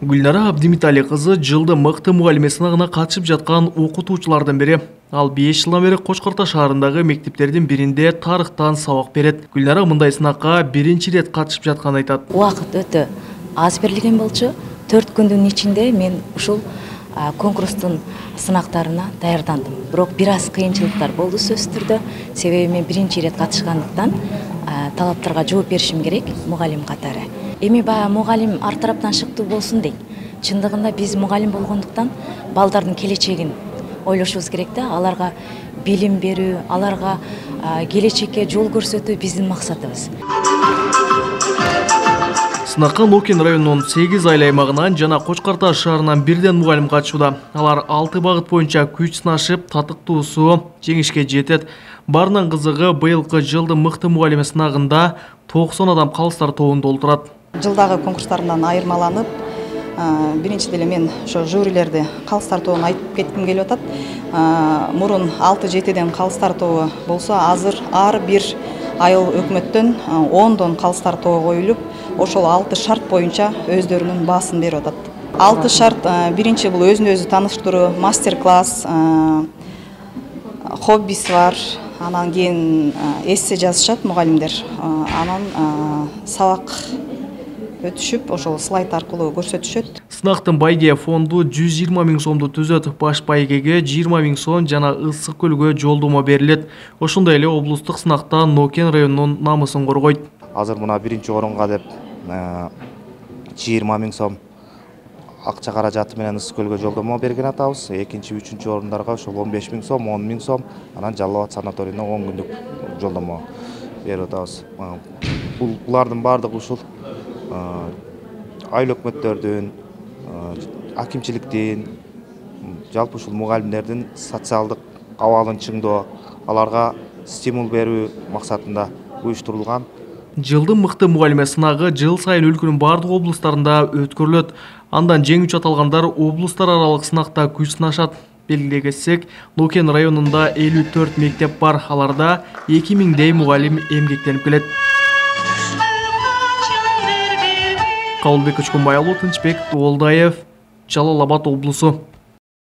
Гүлнара Абдимитали кызы жылды мыкты мугалиме сынагына катышып жаткан окутуучулардан бири. Ал 5 жылдан бери Кочкорто шаарындагы мектептердин биринде тарыхтан сабак берет. Гүлнара мындай сынакка биринчи рет катышып жатканын айтат. Убакыт өтө аз берилген болчу. 4 күндүн ичинде мен ушул конкурстун сынактарына даярдандым. Бирок бир аз кыйынчылыктар болду сөзсүз түрдө. Себеби мен биринчи рет катышкандыктан талаптарга жооп беришим керек мугалим катары. Эми баягы мугалим ар тараптан шыктуу болсун дейт. Чындыгында биз мугалим болгондуктан балдардын келечегин ойлошубуз керек да, аларга билим берүү, аларга келечекке жол көрсөтүү биздин максатыбыз. Сынакка Нокен районунун 8 айыл аймагынан жана Кочкорто шаарынан бирден мугалим катышууда. Алар 6 багыт боюнча күч сынашып, татыктуусу жеңишке жетет. Барынан кызыгы быйылкы жылдын мыкты мугалиме сынагында 90 адам калыстар тобун толтурат. Жылдагы конкурстарымдан айырмаланып, биринчи деле мен ошо жюрилерди калыстар тобун айтып кетким келип атат. Мурун 6-7ден калыстар тобу болсо, азыр ар бир айыл өкмөттөн 10дон калыстар тобу коюлуп, ошол 6 шарт боюнча өздөрүнүн баасын берип атат. 6 шарт биринчи бул өзүн өзү тааныштыруу, мастер-класс, хоббиси бар. Анан кийин эссе жазышат мугалимдер. Анан сабак өтүшүп, ошол слайд аркылуу көрсөтүшөт. Сынактын байге фонду 120 000 сомду түзөт. Баш байгеге 20 000 сом жана Ысык көлгө жолдомо берилет. Ошондой эле облустук сынакта Нокен районунун намысын коргойт. Азыр мына биринчи орунга деп 20 000 сом акча каражаты менен Ысык көлгө жолдомо берген атабыз. Экинчи, үчүнчү орундарга ошол 15 000 сом, 10 000 сом, анан Жалал Абад санаторийине 10 күндүк жолдомо берип атабыз. Булардын бардыгы ушул айыл өкмөттөрдүн, акимчиликтин, жалпы ушул мугалимдердин социалдык абалын чыңдоо, аларга стимул берүү максатында уюштурулган. Жылдын мыкты мугалиме сынагы жыл сайын өлкөнүн бардык облустарында өткөрүлөт. Андан жеңүүчү аталгандар облустар аралык сынакта күч сынашат. Белгилей кетсек, Нокен районунда 54 мектеп бар. Аларда 2000дей мугалим эмгектенип келет. Кабылбек Көчкөнбай, Тынчбек Туолдаев, Жалал Абад облусу.